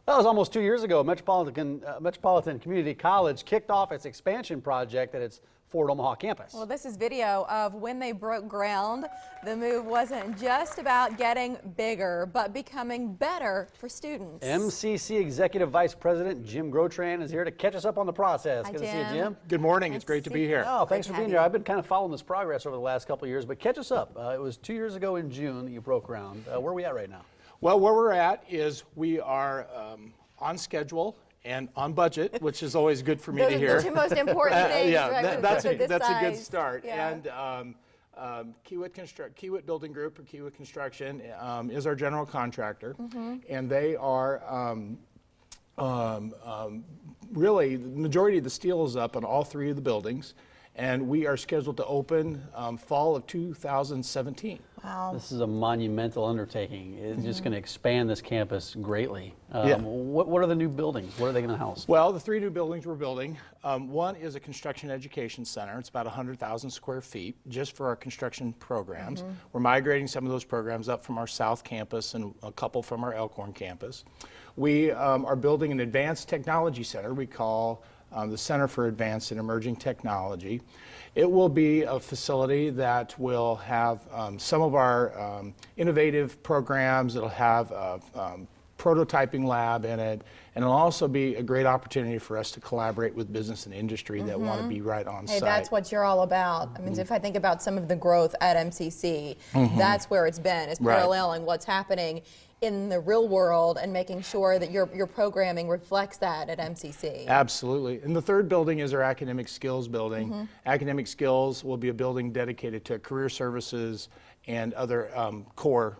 That was almost 2 years ago. Metropolitan Community College kicked off its expansion project at its Fort Omaha campus. Well, this is video of when they broke ground. The move wasn't just about getting bigger, but becoming better for students. MCC Executive Vice President Jim Grotran is here to catch us up on the process. Hi, Good to see you, Jim. Good morning. It's great to be here. Oh, thanks for being here. I've been kind of following this progress over the last couple of years, but catch us up. It was 2 years ago in June that you broke ground. Where are we at right now? Well, where we're at is we are on schedule and on budget, which is always good for me to hear. Those are the two most important things, yeah, right? That's a good start. Yeah. And Kiewit Building Group, or Kiewit Construction, is our general contractor, and they are really, the majority of the steel is up on all three of the buildings, and we are scheduled to open fall of 2017. Wow. This is a monumental undertaking. It's just going to expand this campus greatly. Yeah. What are the new buildings? What are they going to house? Well, the three new buildings we're building, one is a construction education center. It's about 100,000 square feet just for our construction programs. We're migrating some of those programs up from our South campus and a couple from our Elkhorn campus. We are building an advanced technology center we call the Center for Advanced and Emerging Technology. It will be a facility that will have some of our innovative programs. It'll have a prototyping lab in it, and it'll also be a great opportunity for us to collaborate with business and industry that want to be right on Hey, site. that's what you're all about. I mean, if I think about some of the growth at MCC, that's where it's been, is Right. paralleling what's happening in the real world and making sure that your programming reflects that at MCC. Absolutely. And the third building is our academic skills building. Academic skills will be a building dedicated to career services and other core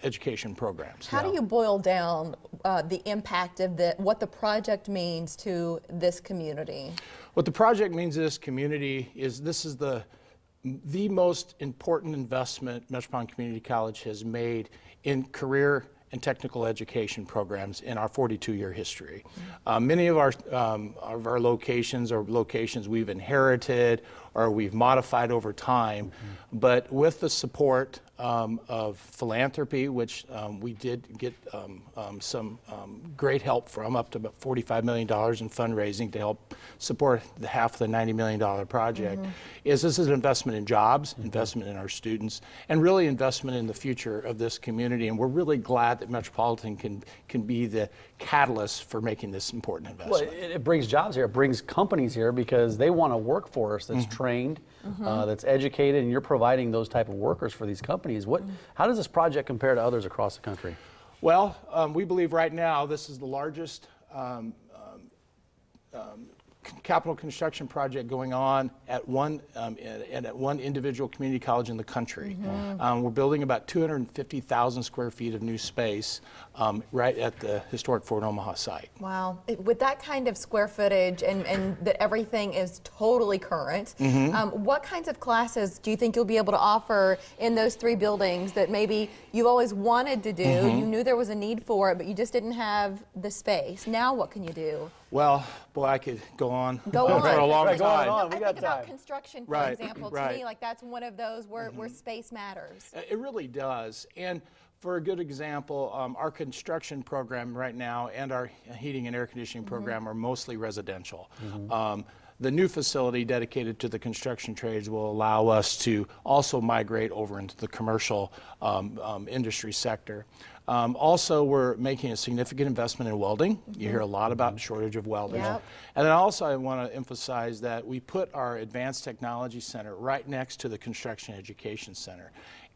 education programs. How do you boil down the impact of what the project means to this community? What the project means to this community is this is the most important investment Metropolitan Community College has made in career and technical education programs in our 42-year history. Many of our locations are locations we've inherited or we've modified over time, but with the support of philanthropy, which we did get some great help from, up to about $45 million in fundraising to help support half of the $90 million project, this is an investment in jobs, investment in our students, and really investment in the future of this community. And we're really glad that Metropolitan can be the catalyst for making this important investment. Well, it brings jobs here. It brings companies here because they want a workforce that's trained, that's educated, and you're providing those type of workers for these companies. How does this project compare to others across the country? Well, we believe right now this is the largest capital construction project going on at one individual community college in the country. We're building about 250,000 square feet of new space right at the historic Fort Omaha site. Wow. With that kind of square footage and that everything is totally current, what kinds of classes do you think you'll be able to offer in those three buildings that maybe you always wanted to do, you knew there was a need for it, but you just didn't have the space? Now what can you do? Well, boy, I could go on for a long Right, time. go on. I think about construction, for Right, example. To right. me, like that's one of those where space matters. It really does. And for a good example, our construction program right now and our heating and air conditioning program are mostly residential. The new facility dedicated to the construction trades will allow us to also migrate over into the commercial industry sector. Also, we're making a significant investment in welding. You hear a lot about the shortage of welders. Yep. And then also I want to emphasize that we put our Advanced Technology Center right next to the Construction Education Center.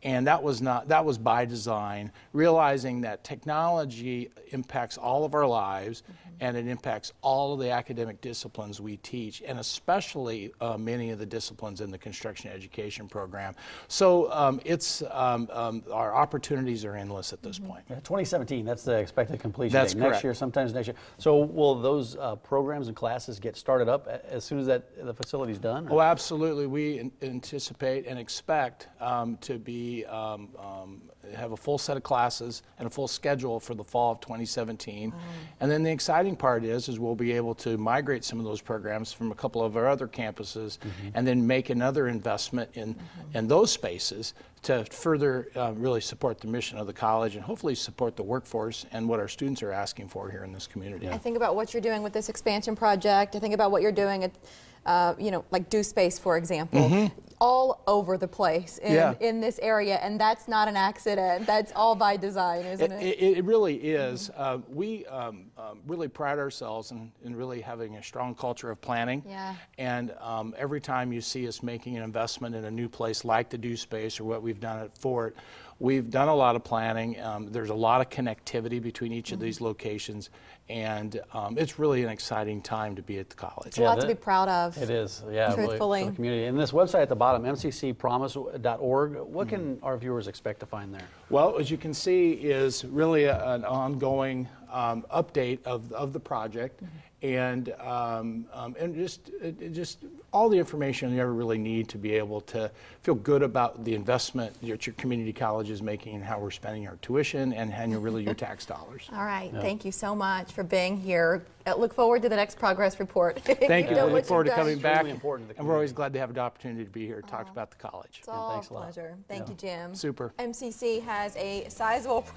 And that was by design, realizing that technology impacts all of our lives and it impacts all of the academic disciplines we teach, and especially many of the disciplines in the construction education program. So our opportunities are endless at this point. 2017, that's the expected completion That's date. correct. Next year, sometimes next year. So will those programs and classes get started up as soon as the facility's done? Oh, absolutely. We anticipate and expect to be be have a full set of classes and a full schedule for the fall of 2017. And then the exciting part is we'll be able to migrate some of those programs from a couple of our other campuses and then make another investment in those spaces to further really support the mission of the college and hopefully support the workforce and what our students are asking for here in this community. I think about what you're doing with this expansion project. I think about what you're doing at, you know, like Do Space, for example, all over the place in this area, and that's not an accident. That's all by design, isn't it? It really is. We really pride ourselves in really having a strong culture of planning. Yeah. And every time you see us making an investment in a new place like the Do Space or what we've done at Fort, we've done a lot of planning. There's a lot of connectivity between each of these locations, and it's really an exciting time to be at the college. It's a lot to be proud of. It is, yeah, really, Truthfully. for the community. And this website at the bottom, mccpromise.org, what can our viewers expect to find there? Well, as you can see, is really an ongoing update of the project, and just all the information you ever really need to be able to feel good about the investment that your community college is making and how we're spending our tuition and really your tax dollars. All right, thank you so much for being here. Look forward to the next progress report. Thank you. know We what look forward to you've done. coming back, Extremely important to the and we're always community. glad to have the opportunity to be here to talk about the college. It's all thanks a a lot. pleasure. Thank you, Jim. Super. MCC has a sizable project